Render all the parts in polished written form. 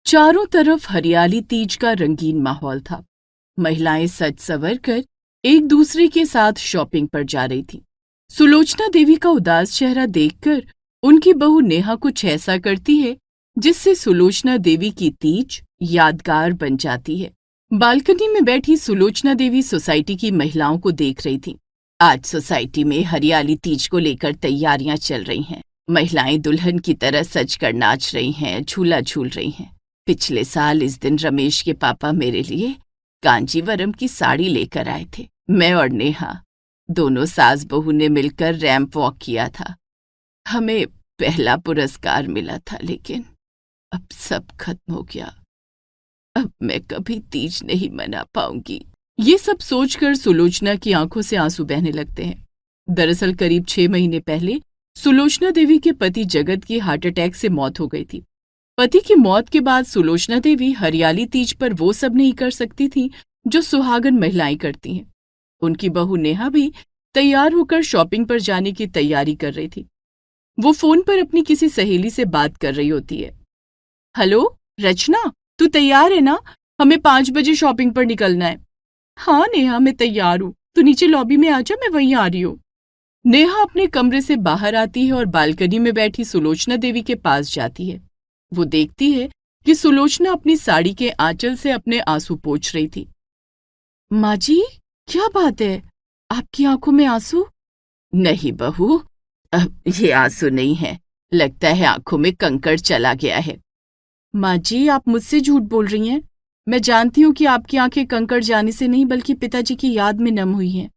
चारों तरफ हरियाली तीज का रंगीन माहौल था। महिलाएं सज संवर कर एक दूसरे के साथ शॉपिंग पर जा रही थीं। सुलोचना देवी का उदास चेहरा देखकर उनकी बहू नेहा कुछ ऐसा करती है जिससे सुलोचना देवी की तीज यादगार बन जाती है। बालकनी में बैठी सुलोचना देवी सोसाइटी की महिलाओं को देख रही थीं। आज सोसाइटी में हरियाली तीज को लेकर तैयारियां चल रही हैं। महिलाएं दुल्हन की तरह सज कर नाच रही हैं, झूला झूल रही हैं। पिछले साल इस दिन रमेश के पापा मेरे लिए कांजीवरम की साड़ी लेकर आए थे। मैं और नेहा दोनों सास बहू ने मिलकर रैंप वॉक किया था। हमें पहला पुरस्कार मिला था, लेकिन अब सब खत्म हो गया। अब मैं कभी तीज नहीं मना पाऊंगी। ये सब सोचकर सुलोचना की आंखों से आंसू बहने लगते हैं। दरअसल करीब 6 महीने पहले सुलोचना देवी के पति जगत की हार्ट अटैक से मौत हो गई थी। पति की मौत के बाद सुलोचना देवी हरियाली तीज पर वो सब नहीं कर सकती थी जो सुहागन महिलाएं करती हैं। उनकी बहू नेहा भी तैयार होकर शॉपिंग पर जाने की तैयारी कर रही थी। वो फोन पर अपनी किसी सहेली से बात कर रही होती है। हेलो रचना, तू तैयार है ना? हमें 5 बजे शॉपिंग पर निकलना है। हाँ नेहा, मैं तैयार हूँ। तू नीचे लॉबी में आ जा, मैं वहीं आ रही हूँ। नेहा अपने कमरे से बाहर आती है और बालकनी में बैठी सुलोचना देवी के पास जाती है। वो देखती है कि सुलोचना अपनी साड़ी के आंचल से अपने आंसू पोंछ रही थी। माँ जी, क्या बात है? आपकी आंखों में आंसू? नहीं बहू, ये आंसू नहीं है। लगता है आंखों में कंकड़ चला गया है। माँ जी, आप मुझसे झूठ बोल रही हैं। मैं जानती हूँ कि आपकी आंखें कंकड़ जाने से नहीं बल्कि पिताजी की याद में नम हुई हैं।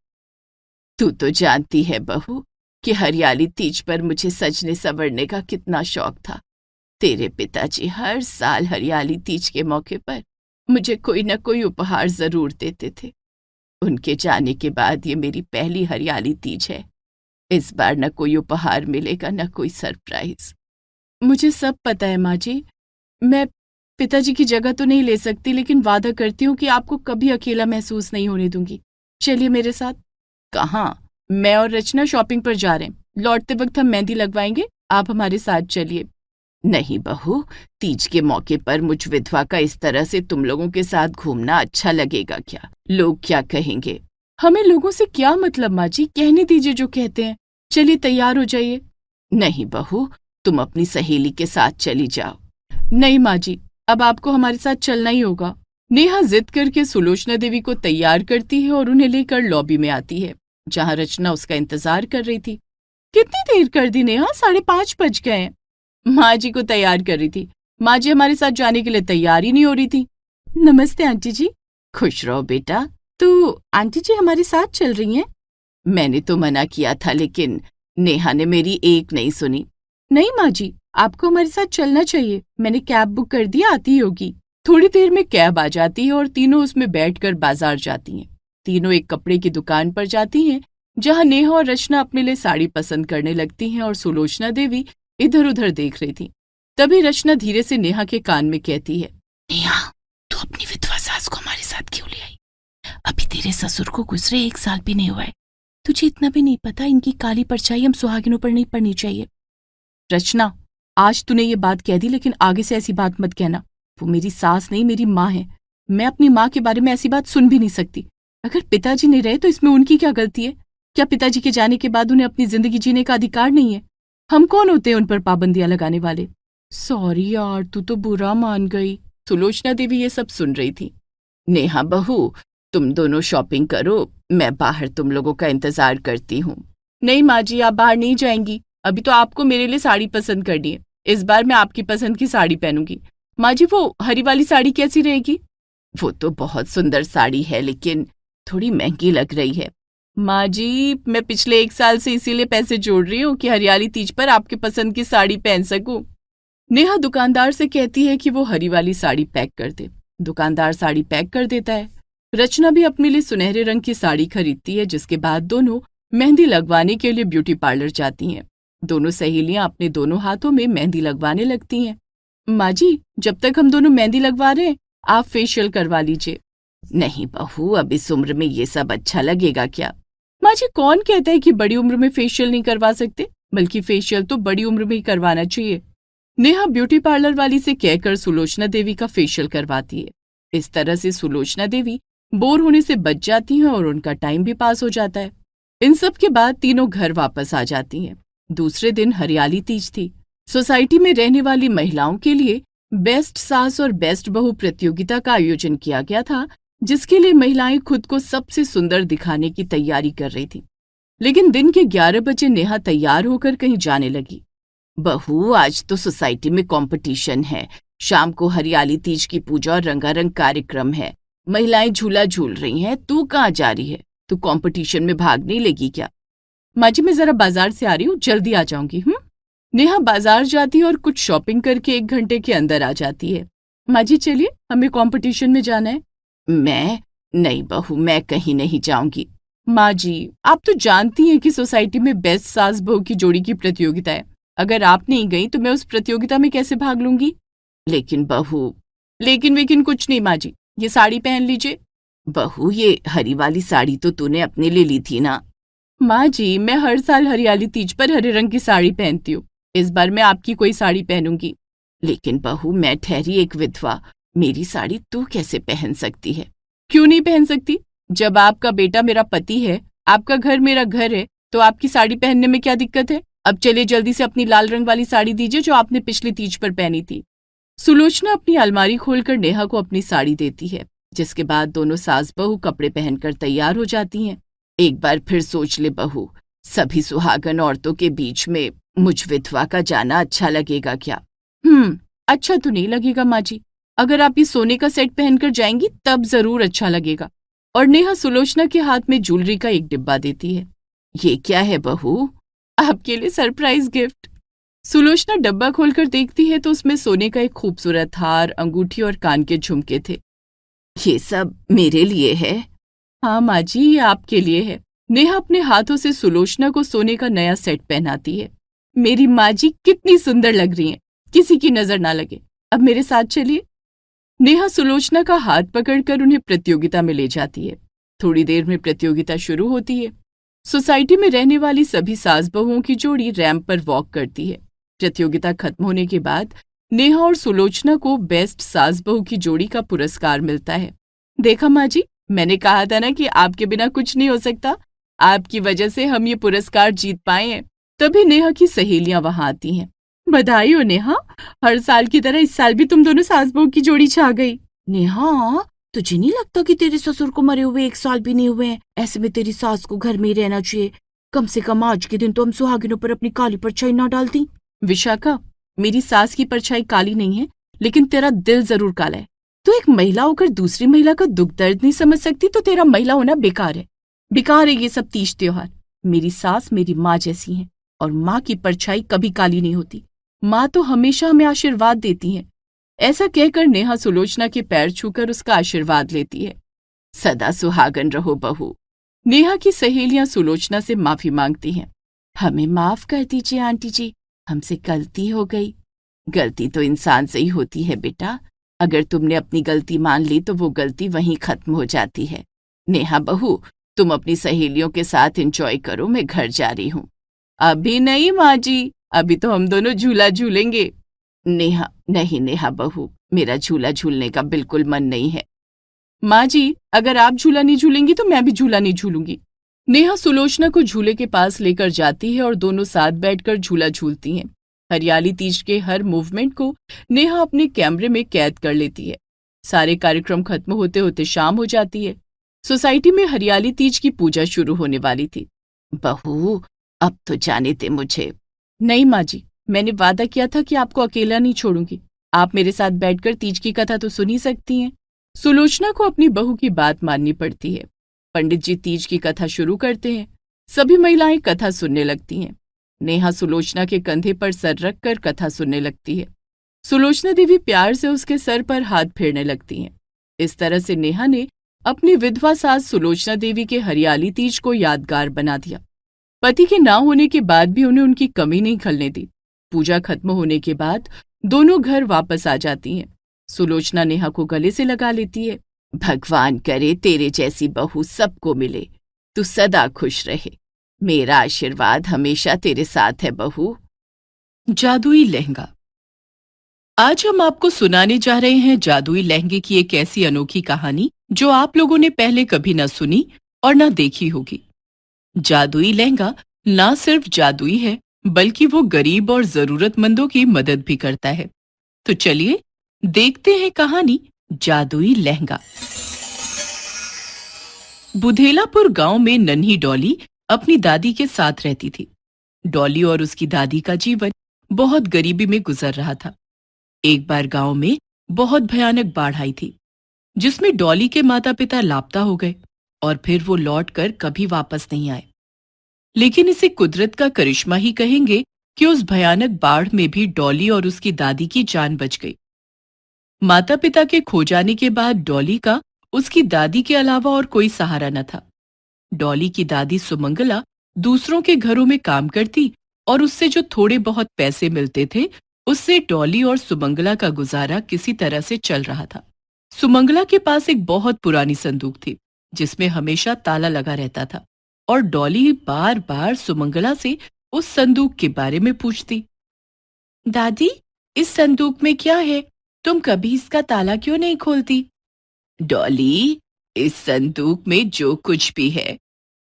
तू तो जानती है बहू कि हरियाली तीज पर मुझे सजने संवरने का कितना शौक था। तेरे पिताजी हर साल हरियाली तीज के मौके पर मुझे कोई न कोई उपहार जरूर देते थे। उनके जाने के बाद ये मेरी पहली हरियाली तीज है। इस बार न कोई उपहार मिलेगा, न कोई सरप्राइज। मुझे सब पता है माँ जी। मैं पिताजी की जगह तो नहीं ले सकती, लेकिन वादा करती हूँ कि आपको कभी अकेला महसूस नहीं होने दूंगी। चलिए मेरे साथ। कहाँ? मैं और रचना शॉपिंग पर जा रहे हैं। लौटते वक्त हम मेहंदी लगवाएंगे। आप हमारे साथ चलिए। नहीं बहू, तीज के मौके पर मुझ विधवा का इस तरह से तुम लोगों के साथ घूमना अच्छा लगेगा क्या? लोग क्या कहेंगे? हमें लोगों से क्या मतलब माँ जी, कहने दीजिए जो कहते हैं। चलिए तैयार हो जाइए। नहीं बहू, तुम अपनी सहेली के साथ चली जाओ। नहीं माँ जी, अब आपको हमारे साथ चलना ही होगा। नेहा जिद करके सुलोचना देवी को तैयार करती है और उन्हें लेकर लॉबी में आती है, जहाँ रचना उसका इंतजार कर रही थी। कितनी देर कर दी नेहा? 5:30 बज गए हैं। माँ जी को तैयार कर रही थी। माँ जी हमारे साथ जाने के लिए तैयार ही नहीं हो रही थी। नमस्ते आंटी जी। खुश रहो बेटा। तो आंटी जी हमारे साथ चल रही हैं? मैंने तो मना किया था, लेकिन नेहा ने मेरी एक नहीं सुनी। नहीं माँ जी, आपको हमारे साथ चलना चाहिए। मैंने कैब बुक कर दी, आती होगी। थोड़ी देर में कैब आ जाती है और तीनों उसमें बैठकर बाजार जाती हैं। तीनों एक कपड़े की दुकान पर जाती हैं, जहाँ नेहा और रचना अपने लिए साड़ी पसंद करने लगती हैं और सुलोचना देवी इधर उधर देख रही थी। तभी रचना धीरे से नेहा के कान में कहती है, नेहा, तू अपनी विधवा सास को हमारे साथ क्यों ले आई? अभी तेरे ससुर को गुजरे 1 साल भी नहीं हुआ है। तुझे इतना भी नहीं पता इनकी काली परछाई हम सुहागिनों पर नहीं पड़नी चाहिए। रचना, आज तूने ये बात कह दी, लेकिन आगे से ऐसी बात मत कहना। वो मेरी सास नहीं, मेरी माँ है। मैं अपनी माँ के बारे में ऐसी बात सुन भी नहीं सकती। अगर पिताजी नहीं रहे तो इसमें उनकी क्या गलती है? क्या पिताजी के जाने के बाद उन्हें अपनी जिंदगी जीने का अधिकार नहीं है? हम कौन होते हैं उन पर पाबंदियां लगाने वाले? सॉरी यार, तू तो बुरा मान गई। सुलोचना देवी ये सब सुन रही थी। नेहा बहू, तुम दोनों शॉपिंग करो, मैं बाहर तुम लोगों का इंतजार करती हूँ। नहीं माँ जी, आप बाहर नहीं जाएंगी। अभी तो आपको मेरे लिए साड़ी पसंद करनी है। इस बार मैं आपकी पसंद की साड़ी पहनूंगी। माँ जी, वो हरी वाली साड़ी कैसी रहेगी? वो तो बहुत सुंदर साड़ी है, लेकिन थोड़ी महंगी लग रही है। माँ जी, मैं पिछले 1 साल से इसीलिए पैसे जोड़ रही हूँ कि हरियाली तीज पर आपके पसंद की साड़ी पहन सकूं। नेहा दुकानदार से कहती है कि वो हरी वाली साड़ी पैक कर दे। दुकानदार साड़ी पैक कर देता है। रचना भी अपने लिए सुनहरे रंग की साड़ी खरीदती है, जिसके बाद दोनों मेहंदी लगवाने के लिए ब्यूटी पार्लर जाती हैं। दोनों सहेलियां अपने दोनों हाथों में मेहंदी लगवाने लगती हैं। माँ जी, जब तक हम दोनों मेहंदी लगवा रहे हैं, आप फेशियल करवा लीजिए। नहीं बहू, अब इस उम्र में ये सब अच्छा लगेगा क्या? माँ जी, कौन कहता है कि बड़ी उम्र में फेशियल नहीं करवा सकते? बल्कि फेशियल तो बड़ी उम्र में ही करवाना चाहिए। नेहा ब्यूटी पार्लर वाली से कहकर सुलोचना देवी का फेशियल करवाती है। इस तरह से सुलोचना देवी बोर होने से बच जाती हैं और उनका टाइम भी पास हो जाता है। इन सब के बाद तीनों घर वापस आ जाती हैं। दूसरे दिन हरियाली तीज थी। सोसाइटी में रहने वाली महिलाओं के लिए बेस्ट सास और बेस्ट बहू प्रतियोगिता का आयोजन किया गया था, जिसके लिए महिलाएं खुद को सबसे सुंदर दिखाने की तैयारी कर रही थी। लेकिन दिन के 11 बजे नेहा तैयार होकर कहीं जाने लगी। बहू, आज तो सोसाइटी में कंपटीशन है। शाम को हरियाली तीज की पूजा और रंगारंग कार्यक्रम है। महिलाएं झूला झूल रही हैं। तू कहाँ जा रही है? तू कंपटीशन में भाग नहीं लेगी क्या? माँ जी, मैं जरा बाजार से आ रही हूँ, जल्दी आ जाऊंगी। नेहा बाजार जाती है और कुछ शॉपिंग करके 1 घंटे के अंदर आ जाती है। माँ जी चलिए, हमें कंपटीशन में जाना है। मैं नहीं बहू, मैं कहीं नहीं जाऊंगी। माँ जी, आप तो जानती हैं कि सोसाइटी में बेस्ट सास बहू की जोड़ी की प्रतियोगिता है। अगर आप नहीं गई तो मैं उस प्रतियोगिता में कैसे भाग लूंगी? लेकिन बहू। लेकिन वेकिन कुछ नहीं माँ जी, ये साड़ी पहन लीजिए। बहू, ये हरी वाली साड़ी तो तूने अपने लिए ली थी ना? माँ जी, मैं हर साल हरियाली तीज पर हरे रंग की साड़ी पहनती हूँ। इस बार मैं आपकी कोई साड़ी पहनूंगी। लेकिन बहू, मैं ठहरी एक विधवा, मेरी साड़ी तू कैसे पहन सकती है? क्यों नहीं पहन सकती? जब आपका बेटा मेरा पति है, आपका घर मेरा घर है, तो आपकी साड़ी पहनने में क्या दिक्कत है? अब चलिए जल्दी से अपनी लाल रंग वाली साड़ी दीजिए जो आपने पिछली तीज पर पहनी थी। सुलोचना अपनी अलमारी खोलकर नेहा को अपनी साड़ी देती है, जिसके बाद दोनों सास बहू कपड़े पहनकर तैयार हो जाती हैं। एक बार फिर सोच ले बहू, सभी सुहागन औरतों के बीच में मुझ विधवा का जाना अच्छा लगेगा क्या? अच्छा तो नहीं लगेगा माँ जी। अगर आप ये सोने का सेट पहनकर जाएंगी तब जरूर अच्छा लगेगा। और नेहा सुलोचना के हाथ में ज्वेलरी का एक डिब्बा देती है। ये क्या है बहू? आपके लिए सरप्राइज गिफ्ट। सुलोचना डब्बा खोलकर देखती है तो उसमें सोने का एक खूबसूरत हार, अंगूठी और कान के झुमके थे। ये सब मेरे लिए है? हाँ माँ जी, ये आपके लिए है। नेहा अपने हाथों से सुलोचना को सोने का नया सेट पहनाती है। मेरी माँ जी कितनी सुंदर लग रही हैं, किसी की नजर ना लगे। अब मेरे साथ चलिए। नेहा सुलोचना का हाथ पकड़कर उन्हें प्रतियोगिता में ले जाती है। थोड़ी देर में प्रतियोगिता शुरू होती है। सोसाइटी में रहने वाली सभी सास बहुओं की जोड़ी रैंप पर वॉक करती है। प्रतियोगिता खत्म होने के बाद नेहा और सुलोचना को बेस्ट सास बहू की जोड़ी का पुरस्कार मिलता है। देखा माँ जी, मैंने कहा था ना कि आपके बिना कुछ नहीं हो सकता। आपकी वजह से हम ये पुरस्कार जीत पाए हैं। तभी नेहा की सहेलियां वहां आती हैं। बधाई हो नेहा, हर साल की तरह इस साल भी तुम दोनों सास बहू की जोड़ी छा गई। नेहा, तुझे नहीं लगता कि तेरे ससुर को मरे हुए 1 साल भी नहीं हुए हैं? ऐसे में तेरी सास को घर में ही रहना चाहिए। कम से कम आज के दिन तो हम सुहागिनों पर अपनी काली परछाई ना डालती। विशाखा, मेरी सास की परछाई काली नहीं है, लेकिन तेरा दिल जरूर काला है। तू एक महिला होकर दूसरी महिला का दुख दर्द नहीं समझ सकती तो तेरा महिला होना बेकार है। बेकार है ये सब तीज त्योहार। मेरी सास मेरी माँ जैसी है और माँ की परछाई कभी काली नहीं होती। माँ तो हमेशा हमें आशीर्वाद देती हैं। ऐसा कहकर नेहा सुलोचना के पैर छूकर उसका आशीर्वाद लेती है। सदा सुहागन रहो बहू। नेहा की सहेलियां सुलोचना से माफी मांगती हैं। हमें माफ कर दीजिए आंटी जी, हमसे गलती हो गई। गलती तो इंसान से ही होती है बेटा। अगर तुमने अपनी गलती मान ली तो वो गलती वहीं खत्म हो जाती है। नेहा बहू, तुम अपनी सहेलियों के साथ एंजॉय करो, मैं घर जा रही हूँ। अभी नहीं माँ जी, अभी तो हम दोनों झूला झूलेंगे। नेहा, नहीं नेहा बहू, मेरा झूला झूलने का बिल्कुल मन नहीं है। माँ जी, अगर आप झूला नहीं झूलेंगी तो मैं भी झूला नहीं झूलूंगी। नेहा सुलोचना को झूले के पास लेकर जाती है और दोनों साथ बैठकर झूला झूलती हैं। हरियाली तीज के हर मूवमेंट को नेहा अपने कैमरे में कैद कर लेती है। सारे कार्यक्रम खत्म होते होते शाम हो जाती है। सोसाइटी में हरियाली तीज की पूजा शुरू होने वाली थी। बहू, अब तो जाने दे मुझे। नहीं माँ जी, मैंने वादा किया था कि आपको अकेला नहीं छोड़ूंगी। आप मेरे साथ बैठकर तीज की कथा तो सुन ही सकती हैं। सुलोचना को अपनी बहू की बात माननी पड़ती है। पंडित जी तीज की कथा शुरू करते हैं। सभी महिलाएं कथा सुनने लगती हैं। नेहा सुलोचना के कंधे पर सर रखकर कथा सुनने लगती है। सुलोचना देवी प्यार से उसके सर पर हाथ फेरने लगती हैं। इस तरह से नेहा ने अपनी विधवा सास सुलोचना देवी के हरियाली तीज को यादगार बना दिया। पति के ना होने के बाद भी उन्हें उनकी कमी नहीं खलने दी। पूजा खत्म होने के बाद दोनों घर वापस आ जाती हैं। सुलोचना नेहा को गले से लगा लेती है। भगवान करे तेरे जैसी बहू सबको मिले, तू सदा खुश रहे। मेरा आशीर्वाद हमेशा तेरे साथ है बहू। जादुई लहंगा। आज हम आपको सुनाने जा रहे हैं जादुई लहंगे की एक ऐसी अनोखी कहानी जो आप लोगों ने पहले कभी ना सुनी और ना देखी होगी। जादुई लहंगा ना सिर्फ जादुई है, बल्कि वो गरीब और जरूरतमंदों की मदद भी करता है। तो चलिए देखते हैं कहानी जादुई लहंगा। बुधेलापुर गांव में नन्ही डॉली अपनी दादी के साथ रहती थी। डॉली और उसकी दादी का जीवन बहुत गरीबी में गुजर रहा था। एक बार गांव में बहुत भयानक बाढ़ आई थी, जिसमें डॉली के माता पिता लापता हो गए और फिर वो लौटकर कभी वापस नहीं आए। लेकिन इसे कुदरत का करिश्मा ही कहेंगे कि उस भयानक बाढ़ में भी डॉली और उसकी दादी की जान बच गई। माता पिता के खो जाने के बाद डॉली का उसकी दादी के अलावा और कोई सहारा न था। डॉली की दादी सुमंगला दूसरों के घरों में काम करती और उससे जो थोड़े बहुत पैसे मिलते थे, उससे डॉली और सुमंगला का गुजारा किसी तरह से चल रहा था। सुमंगला के पास एक बहुत पुरानी संदूक थी, जिसमें हमेशा ताला लगा रहता था, और डॉली बार बार सुमंगला से उस संदूक के बारे में पूछती। दादी, इस संदूक में क्या है? तुम कभी इसका ताला क्यों नहीं खोलती? डॉली, इस संदूक में जो कुछ भी है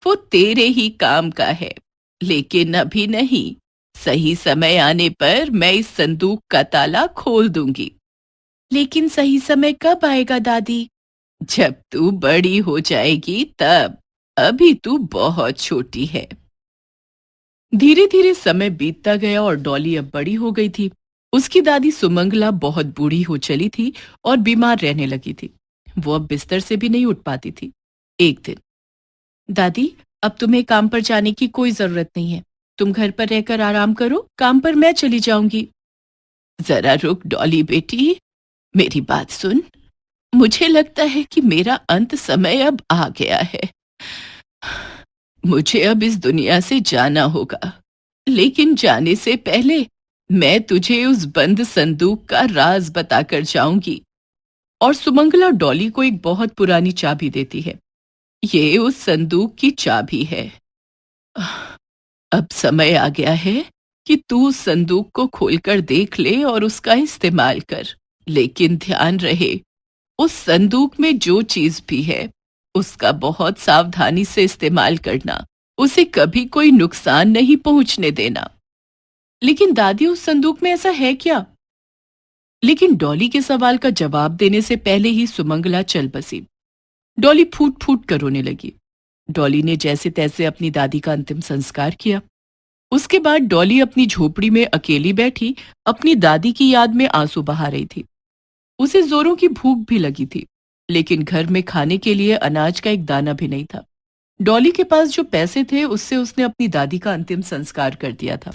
वो तेरे ही काम का है, लेकिन अभी नहीं। सही समय आने पर मैं इस संदूक का ताला खोल दूंगी। लेकिन सही समय कब आएगा दादी? जब तू बड़ी हो जाएगी तब। अभी तू बहुत छोटी है। धीरे धीरे समय बीतता गया और डॉली अब बड़ी हो गई थी। उसकी दादी सुमंगला बहुत बूढ़ी हो चली थी और बीमार रहने लगी थी। वो अब बिस्तर से भी नहीं उठ पाती थी। एक दिन, दादी, अब तुम्हें काम पर जाने की कोई जरूरत नहीं है। तुम घर पर रहकर आराम करो, काम पर मैं चली जाऊंगी। जरा रुक डॉली बेटी, मेरी बात सुन। मुझे लगता है कि मेरा अंत समय अब आ गया है। मुझे अब इस दुनिया से जाना होगा, लेकिन जाने से पहले मैं तुझे उस बंद संदूक का राज बताकर जाऊंगी। और सुमंगला डॉली को एक बहुत पुरानी चाबी देती है। ये उस संदूक की चाबी है। अब समय आ गया है कि तू उस संदूक को खोलकर देख ले और उसका इस्तेमाल कर। लेकिन ध्यान रहे, उस संदूक में जो चीज भी है उसका बहुत सावधानी से इस्तेमाल करना। उसे कभी कोई नुकसान नहीं पहुंचने देना। लेकिन दादी, उस संदूक में ऐसा है क्या? लेकिन डॉली के सवाल का जवाब देने से पहले ही सुमंगला चल बसी। डॉली फूट फूट कर रोने लगी। डॉली ने जैसे तैसे अपनी दादी का अंतिम संस्कार किया। उसके बाद डॉली अपनी झोपड़ी में अकेली बैठी अपनी दादी की याद में आंसू बहा रही थी। उसे जोरों की भूख भी लगी थी, लेकिन घर में खाने के लिए अनाज का एक दाना भी नहीं था। डॉली के पास जो पैसे थे उससे उसने अपनी दादी का अंतिम संस्कार कर दिया था।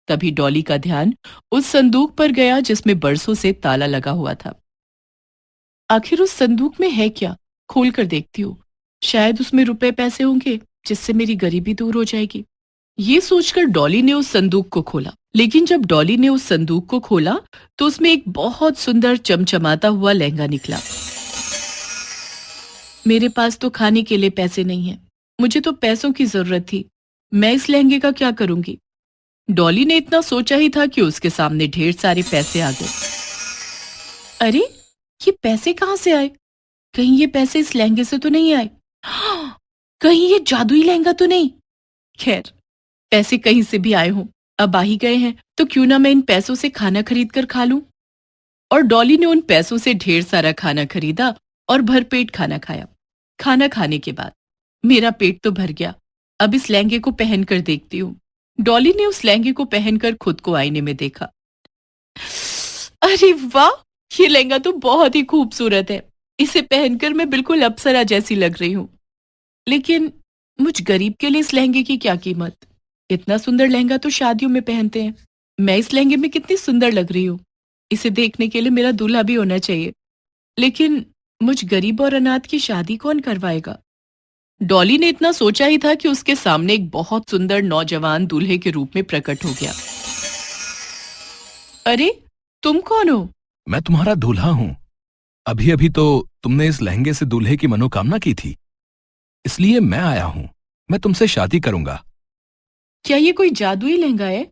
तभी डॉली का ध्यान उस संदूक पर गया जिसमें बरसों से ताला लगा हुआ था। आखिर उस संदूक में है क्या? खोल कर देखती हूँ, शायद उसमें रुपए पैसे होंगे जिससे मेरी गरीबी दूर हो जाएगी। ये सोचकर डॉली ने उस संदूक को खोला। लेकिन जब डॉली ने उस संदूक को खोला तो उसमें एक बहुत सुंदर चमचमाता हुआ लहंगा निकला। मेरे पास तो खाने के लिए पैसे नहीं है। मुझे तो पैसों की जरूरत थी। मैं इस लहंगे का क्या करूंगी? डॉली ने इतना सोचा ही था कि उसके सामने ढेर सारे पैसे आ गए। अरे, ये पैसे कहाँ से आए? कहीं ये पैसे इस लहंगे से तो नहीं आए? हाँ, कहीं ये जादुई लहंगा तो नहीं? खैर, पैसे कहीं से भी आए हों, अब आ ही गए हैं तो क्यों ना मैं इन पैसों से खाना खरीद कर खा लूं। और डॉली ने उन पैसों से ढेर सारा खाना खरीदा और भरपेट खाना खाया। खाना खाने के बाद मेरा पेट तो भर गया। अब इस लहंगे को पहन कर देखती हूँ। डॉली ने उस लहंगे को पहनकर खुद को आईने में देखा। अरे वाह, ये लहंगा तो बहुत ही खूबसूरत है। इसे पहनकर मैं बिल्कुल अप्सरा जैसी लग रही हूँ। लेकिन मुझ गरीब के लिए इस लहंगे की क्या कीमत? इतना सुंदर लहंगा तो शादियों में पहनते हैं। मैं इस लहंगे में कितनी सुंदर लग रही हूँ। इसे देखने के लिए मेरा दूल्हा भी होना चाहिए। लेकिन मुझ गरीब और अनाथ की शादी कौन करवाएगा? डॉली ने इतना सोचा ही था कि उसके सामने एक बहुत सुंदर नौजवान दूल्हे के रूप में प्रकट हो गया। अरे, तुम कौन हो? मैं तुम्हारा दूल्हा हूं। अभी अभी तो तुमने इस लहंगे से दूल्हे की मनोकामना की थी, इसलिए मैं आया हूं। मैं तुमसे शादी करूंगा। क्या ये कोई जादुई लहंगा है?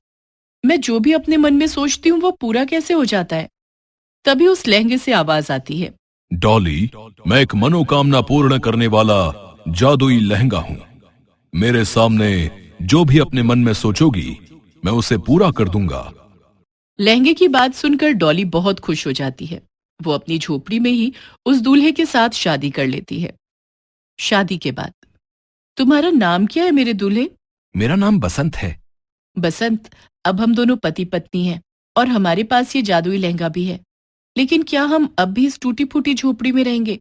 मैं जो भी अपने मन में सोचती हूँ वो पूरा कैसे हो जाता है? तभी उस लहंगे से आवाज आती है। डॉली, मैं एक मनोकामना पूर्ण करने वाला जादुई लहंगा हूं। मेरे सामने जो भी अपने मन में सोचोगी, मैं उसे पूरा कर दूंगा। लहंगे की बात सुनकर डॉली बहुत खुश हो जाती है। वो अपनी झोपड़ी में ही उस दूल्हे के साथ शादी कर लेती है। शादी के बाद, तुम्हारा नाम क्या है मेरे दूल्हे? मेरा नाम बसंत है। बसंत, अब हम दोनों पति पत्नी हैं और हमारे पास ये जादुई लहंगा भी है। लेकिन क्या हम अब भी इस टूटी फूटी झोपड़ी में रहेंगे?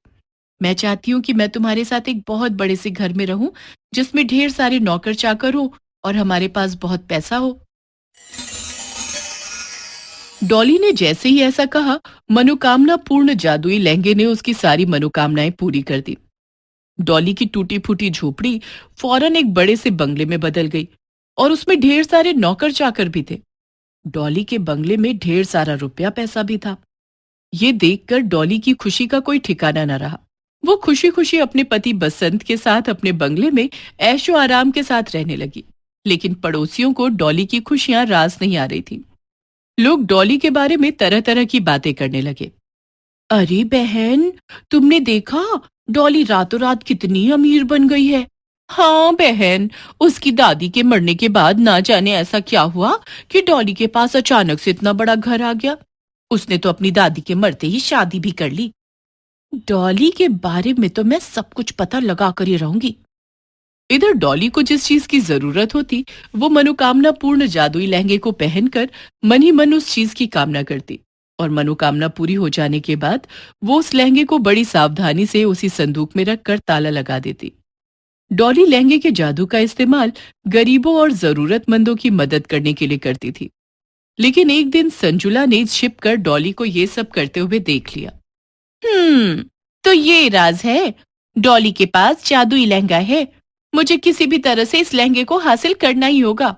मैं चाहती हूँ कि मैं तुम्हारे साथ एक बहुत बड़े से घर में रहूं, जिसमें ढेर सारे नौकर चाकर हो और हमारे पास बहुत पैसा हो। डॉली ने जैसे ही ऐसा कहा, मनोकामना पूर्ण जादुई लहंगे ने उसकी सारी मनोकामनाएं पूरी कर दी। डॉली की टूटी फूटी झोपड़ी फौरन एक बड़े से बंगले में बदल गई और उसमें ढेर सारे नौकर चाकर भी थे। डॉली के बंगले में ढेर सारा रुपया पैसा भी था। ये देखकर डॉली की खुशी का कोई ठिकाना न रहा। वो खुशी खुशी अपने पति बसंत के साथ अपने बंगले में ऐशो आराम के साथ रहने लगी। लेकिन पड़ोसियों को डॉली की खुशियां रास नहीं आ रही थी। लोग डॉली के बारे में तरह तरह की बातें करने लगे। अरे बहन, तुमने देखा डॉली रातों रात कितनी अमीर बन गई है। हाँ बहन, उसकी दादी के मरने के बाद ना जाने ऐसा क्या हुआ कि डॉली के पास अचानक से इतना बड़ा घर आ गया। उसने तो अपनी दादी के मरते ही शादी भी कर ली। डॉली के बारे में तो मैं सब कुछ पता लगा कर ही रहूंगी। इधर डॉली को जिस चीज की जरूरत होती, वो मनोकामना पूर्ण जादुई लहंगे को पहनकर मन ही मन उस चीज की कामना करती। और मनोकामना पूरी हो जाने के बाद वो उस लहंगे को बड़ी सावधानी से उसी संदूक में रखकर ताला लगा देती। डॉली लहंगे के जादू का इस्तेमाल गरीबों और जरूरतमंदों की मदद करने के लिए करती थी। लेकिन एक दिन संजुला ने छिप कर डॉली को ये सब करते हुए देख लिया। तो ये राज है। डॉली के पास जादुई लहंगा है। मुझे किसी भी तरह से इस लहंगे को हासिल करना ही होगा।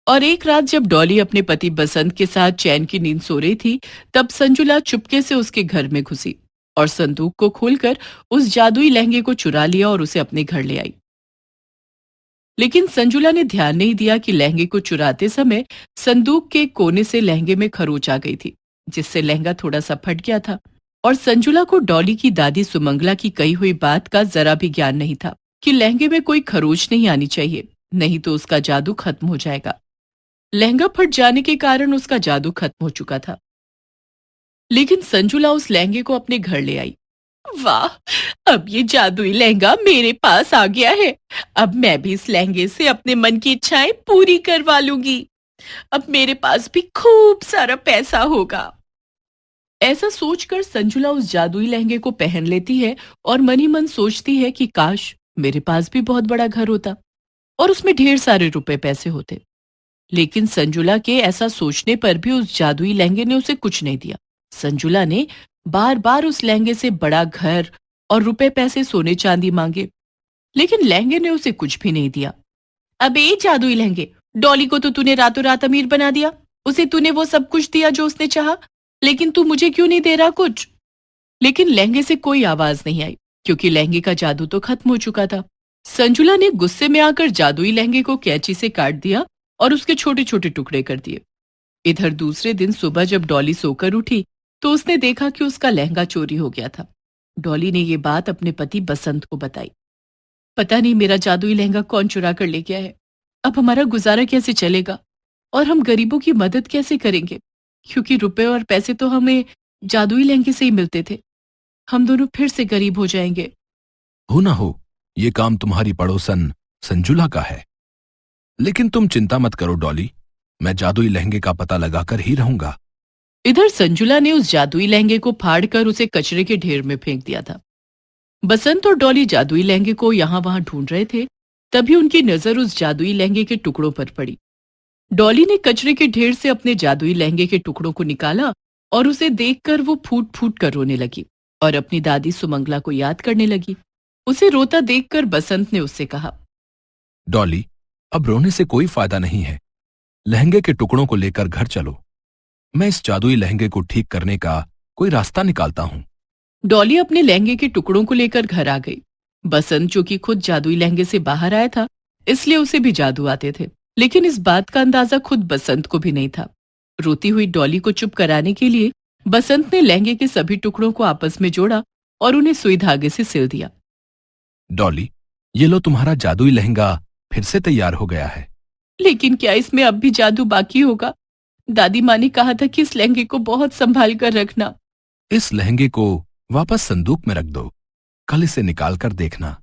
और एक रात जब डॉली अपने पति बसंत के साथ चैन की नींद सो रही थी, तब संजुला चुपके से उसके घर में घुसी और संदूक को खोलकर उस जादुई लहंगे को चुरा लिया और उसे अपने घर ले आई। लेकिन संजुला ने ध्यान नहीं दिया कि लहंगे को चुराते समय संदूक के कोने से लहंगे में खरोच आ गई थी, जिससे लहंगा थोड़ा सा फट गया था। और संजुला को डॉली की दादी सुमंगला की कही हुई बात का जरा भी ज्ञान नहीं था कि लहंगे में कोई खरोच नहीं आनी चाहिए, नहीं तो उसका जादू खत्म हो जाएगा। लहंगा फट जाने के कारण उसका जादू खत्म हो चुका था। लेकिन संजुला उस लहंगे को अपने घर ले आई। वाह, अब ये जादुई लहंगा मेरे पास आ गया है। अब मैं भी इस लहंगे से अपने मन की इच्छाएं पूरी करवा लूंगी। अब मेरे पास भी खूब सारा पैसा होगा। ऐसा सोचकर संजुला उस जादुई लहंगे को पहन लेती है और मन ही मन सोचती है कि काश मेरे पास भी बहुत बड़ा घर होता और उसमें ढेर सारे रुपए पैसे होते। लेकिन संजुला के ऐसा सोचने पर भी उस जादुई लहंगे ने उसे कुछ नहीं दिया। संजुला ने बार बार उस लहंगे से बड़ा घर और रुपए पैसे सोने चांदी मांगे, लेकिन लहंगे ने उसे कुछ भी नहीं दिया। अबे जादुई लहंगे, डॉली को तो तूने रातों रात अमीर बना दिया। उसे तूने वो सब कुछ दिया जो उसने चाहा, लेकिन तू मुझे क्यों नहीं दे रहा कुछ? लेकिन लहंगे से कोई आवाज नहीं आई, क्योंकि लहंगे का जादू तो खत्म हो चुका था। संजुला ने गुस्से में आकर जादुई लहंगे को कैंची से काट दिया और उसके छोटे छोटे टुकड़े कर दिए। इधर दूसरे दिन सुबह जब डॉली सोकर उठी, तो उसने देखा कि उसका लहंगा चोरी हो गया था। डॉली ने ये बात अपने पति बसंत को बताई। पता नहीं मेरा जादुई लहंगा कौन चुरा कर ले गया है। अब हमारा गुजारा कैसे चलेगा और हम गरीबों की मदद कैसे करेंगे, क्योंकि रुपए और पैसे तो हमें जादुई लहंगे से ही मिलते थे। हम दोनों फिर से गरीब हो जाएंगे। हो ना हो, ये काम तुम्हारी पड़ोसन संजुला का है। लेकिन तुम चिंता मत करो डॉली, मैं जादुई लहंगे का पता लगाकर ही रहूंगा। इधर संजुला ने उस जादुई लहंगे को फाड़कर उसे कचरे के ढेर में फेंक दिया था। बसंत और डॉली जादुई लहंगे को यहाँ वहां ढूंढ रहे थे, तभी उनकी नजर उस जादुई लहंगे के टुकड़ों पर पड़ी। डॉली ने कचरे के ढेर से अपने जादुई लहंगे के टुकड़ों को निकाला और उसे देखकर वो फूट फूट कर रोने लगी और अपनी दादी सुमंगला को याद करने लगी। उसे रोता देखकर बसंत ने उससे कहा, डॉली, अब रोने से कोई फायदा नहीं है। लहंगे के टुकड़ों को लेकर घर चलो। मैं इस जादुई लहंगे को ठीक करने का कोई रास्ता निकालता हूं। डॉली अपने लहंगे के टुकड़ों को लेकर घर आ गई। बसंत, जो कि खुद जादुई लहंगे से बाहर आया था, इसलिए उसे भी जादू आते थे, लेकिन इस बात का अंदाजा खुद बसंत को भी नहीं था। रोती हुई डॉली को चुप कराने के लिए बसंत ने लहंगे के सभी टुकड़ों को आपस में जोड़ा और उन्हें सुई धागे से सिल दिया। डॉली, ये लो, तुम्हारा जादुई लहंगा फिर से तैयार हो गया है। लेकिन क्या इसमें अब भी जादू बाकी होगा? दादी माँ ने कहा था कि इस लहंगे को बहुत संभाल कर रखना। इस लहंगे को वापस संदूक में रख दो, कल इसे निकाल कर देखना।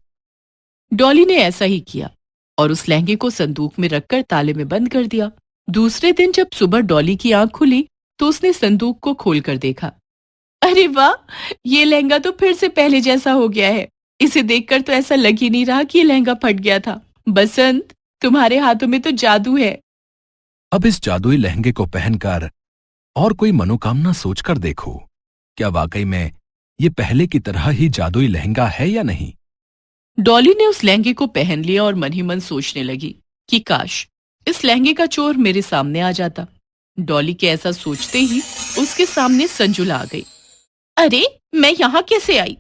डॉली ने ऐसा ही किया और उस लहंगे को संदूक में रखकर ताले में बंद कर दिया। दूसरे दिन जब सुबह डॉली की आंख खुली तो उसने संदूक को खोलकर देखा। अरे वाह, ये लहंगा तो फिर से पहले जैसा हो गया है। इसे देखकर तो ऐसा लग ही नहीं रहा कि ये लहंगा फट गया था। बसंत, तुम्हारे हाथों में तो जादू है। अब इस जादुई लहंगे को पहनकर और कोई मनोकामना सोचकर देखो, क्या वाकई में ये पहले की तरह ही जादुई लहंगा है या नहीं। डॉली ने उस लहंगे को पहन लिया और मन ही मन सोचने लगी कि काश इस लहंगे का चोर मेरे सामने आ जाता। डॉली के ऐसा सोचते ही उसके सामने संजुला आ गई। अरे, मैं यहाँ कैसे आई?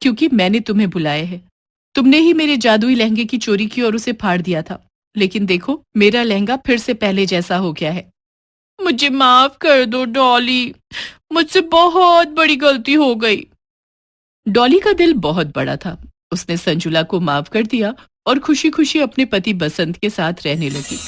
क्योंकि मैंने तुम्हें बुलाया है। तुमने ही मेरे जादुई लहंगे की चोरी की और उसे फाड़ दिया था। लेकिन देखो, मेरा लहंगा फिर से पहले जैसा हो गया है। मुझे माफ कर दो डॉली, मुझसे बहुत बड़ी गलती हो गई। डॉली का दिल बहुत बड़ा था। उसने संजुला को माफ कर दिया और खुशी खुशी अपने पति बसंत के साथ रहने लगी।